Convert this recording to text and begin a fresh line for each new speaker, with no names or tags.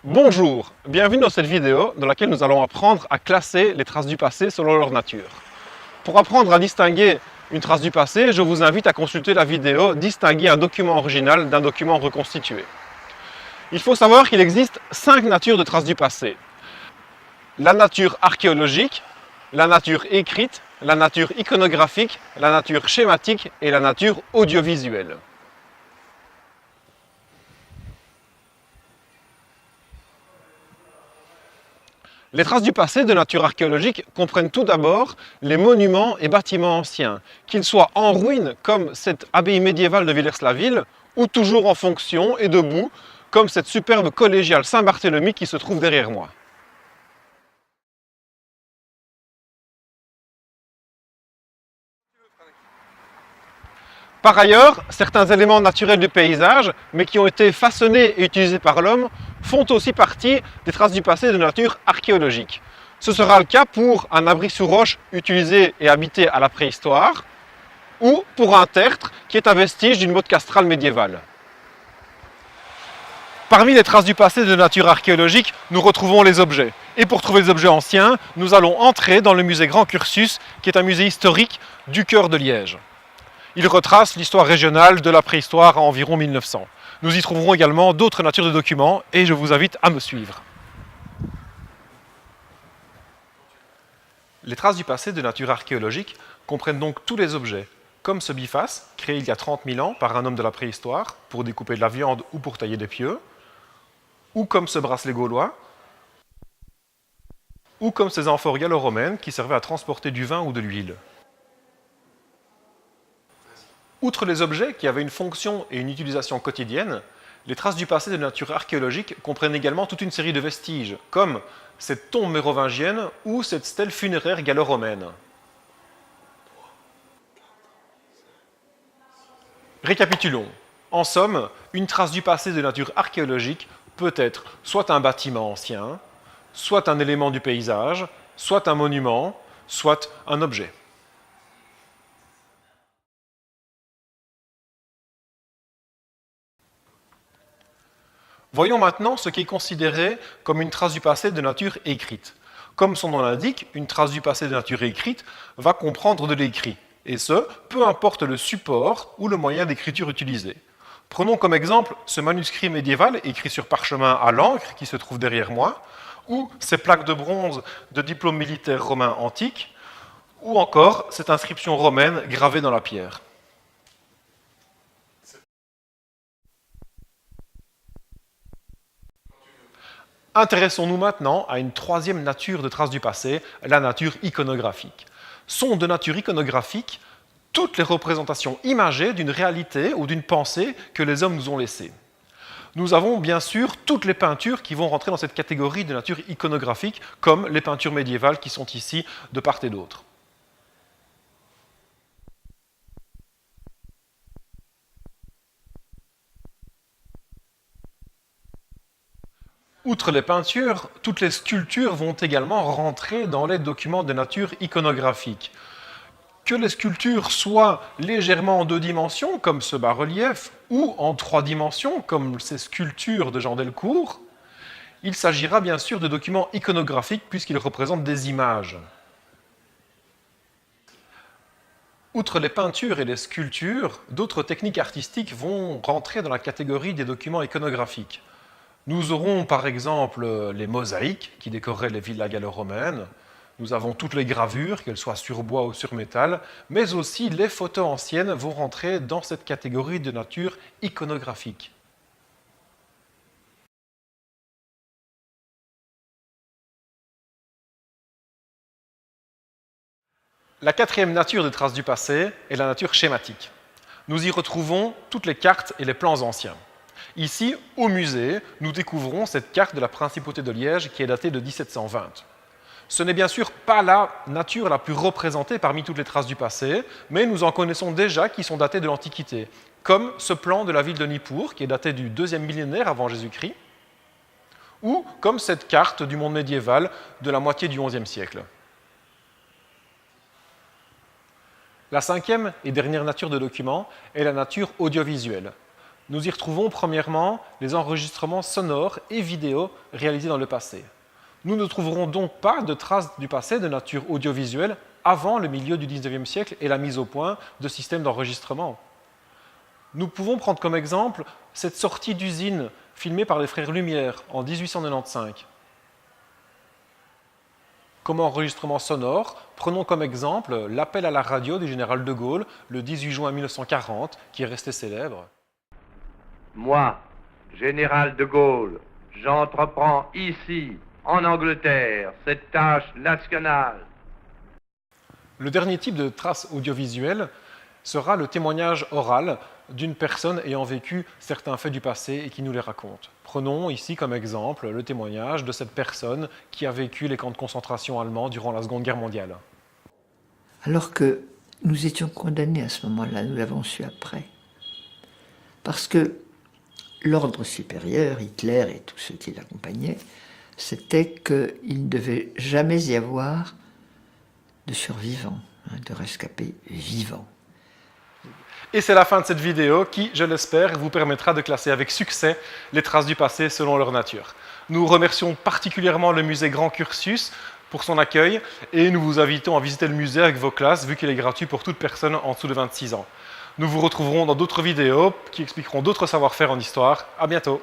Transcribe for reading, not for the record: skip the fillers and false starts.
Bonjour, bienvenue dans cette vidéo dans laquelle nous allons apprendre à classer les traces du passé selon leur nature. Pour apprendre à distinguer une trace du passé, je vous invite à consulter la vidéo « Distinguer un document original d'un document reconstitué ». Il faut savoir qu'il existe 5 natures de traces du passé. La nature archéologique, la nature écrite, la nature iconographique, la nature schématique et la nature audiovisuelle. Les traces du passé de nature archéologique comprennent tout d'abord les monuments et bâtiments anciens, qu'ils soient en ruine comme cette abbaye médiévale de Villers-la-Ville ou toujours en fonction et debout comme cette superbe collégiale Saint-Barthélemy qui se trouve derrière moi. Par ailleurs, certains éléments naturels du paysage, mais qui ont été façonnés et utilisés par l'homme, font aussi partie des traces du passé de nature archéologique. Ce sera le cas pour un abri sous roche utilisé et habité à la préhistoire, ou pour un tertre qui est un vestige d'une motte castrale médiévale. Parmi les traces du passé de nature archéologique, nous retrouvons les objets. Et pour trouver les objets anciens, nous allons entrer dans le musée Grand Cursus, qui est un musée historique du cœur de Liège. Il retrace l'histoire régionale de la préhistoire à environ 1900. Nous y trouverons également d'autres natures de documents et je vous invite à me suivre. Les traces du passé de nature archéologique comprennent donc tous les objets, comme ce biface, créé il y a 30 000 ans par un homme de la préhistoire pour découper de la viande ou pour tailler des pieux, ou comme ce bracelet gaulois, ou comme ces amphores gallo-romaines qui servaient à transporter du vin ou de l'huile. Outre les objets qui avaient une fonction et une utilisation quotidienne, les traces du passé de nature archéologique comprennent également toute une série de vestiges, comme cette tombe mérovingienne ou cette stèle funéraire gallo-romaine. Récapitulons. En somme, une trace du passé de nature archéologique peut être soit un bâtiment ancien, soit un élément du paysage, soit un monument, soit un objet. Voyons maintenant ce qui est considéré comme une trace du passé de nature écrite. Comme son nom l'indique, une trace du passé de nature écrite va comprendre de l'écrit, et ce, peu importe le support ou le moyen d'écriture utilisé. Prenons comme exemple ce manuscrit médiéval écrit sur parchemin à l'encre qui se trouve derrière moi, ou ces plaques de bronze de diplômes militaires romains antiques, ou encore cette inscription romaine gravée dans la pierre. Intéressons-nous maintenant à une troisième nature de traces du passé, la nature iconographique. Sont de nature iconographique toutes les représentations imagées d'une réalité ou d'une pensée que les hommes nous ont laissée. Nous avons bien sûr toutes les peintures qui vont rentrer dans cette catégorie de nature iconographique, comme les peintures médiévales qui sont ici de part et d'autre. Outre les peintures, toutes les sculptures vont également rentrer dans les documents de nature iconographique. Que les sculptures soient légèrement en 2 dimensions, comme ce bas-relief, ou en 3 dimensions, comme ces sculptures de Jean Delcourt, il s'agira bien sûr de documents iconographiques puisqu'ils représentent des images. Outre les peintures et les sculptures, d'autres techniques artistiques vont rentrer dans la catégorie des documents iconographiques. Nous aurons par exemple les mosaïques qui décoraient les villas gallo-romaines, nous avons toutes les gravures, qu'elles soient sur bois ou sur métal, mais aussi les photos anciennes vont rentrer dans cette catégorie de nature iconographique. La quatrième nature de traces du passé est la nature schématique. Nous y retrouvons toutes les cartes et les plans anciens. Ici, au musée, nous découvrons cette carte de la principauté de Liège qui est datée de 1720. Ce n'est bien sûr pas la nature la plus représentée parmi toutes les traces du passé, mais nous en connaissons déjà qui sont datées de l'Antiquité, comme ce plan de la ville de Nippur qui est daté du 2e millénaire avant Jésus-Christ, ou comme cette carte du monde médiéval de la moitié du XIe siècle. La cinquième et dernière nature de document est la nature audiovisuelle. Nous y retrouvons premièrement les enregistrements sonores et vidéo réalisés dans le passé. Nous ne trouverons donc pas de traces du passé de nature audiovisuelle avant le milieu du XIXe siècle et la mise au point de systèmes d'enregistrement. Nous pouvons prendre comme exemple cette sortie d'usine filmée par les frères Lumière en 1895. Comme enregistrement sonore, prenons comme exemple l'appel à la radio du général de Gaulle le 18 juin 1940, qui est resté célèbre.
Moi, général de Gaulle, j'entreprends ici, en Angleterre, cette tâche nationale.
Le dernier type de trace audiovisuelle sera le témoignage oral d'une personne ayant vécu certains faits du passé et qui nous les raconte. Prenons ici comme exemple le témoignage de cette personne qui a vécu les camps de concentration allemands durant la Seconde Guerre mondiale.
Alors que nous étions condamnés à ce moment-là, nous l'avons su après. Parce que l'ordre supérieur, Hitler et tous ceux qui l'accompagnaient, c'était qu'il ne devait jamais y avoir de survivants, de rescapés vivants.
Et c'est la fin de cette vidéo qui, je l'espère, vous permettra de classer avec succès les traces du passé selon leur nature. Nous remercions particulièrement le musée Grand Cursus pour son accueil et nous vous invitons à visiter le musée avec vos classes vu qu'il est gratuit pour toute personne en dessous de 26 ans. Nous vous retrouverons dans d'autres vidéos qui expliqueront d'autres savoir-faire en histoire. À bientôt.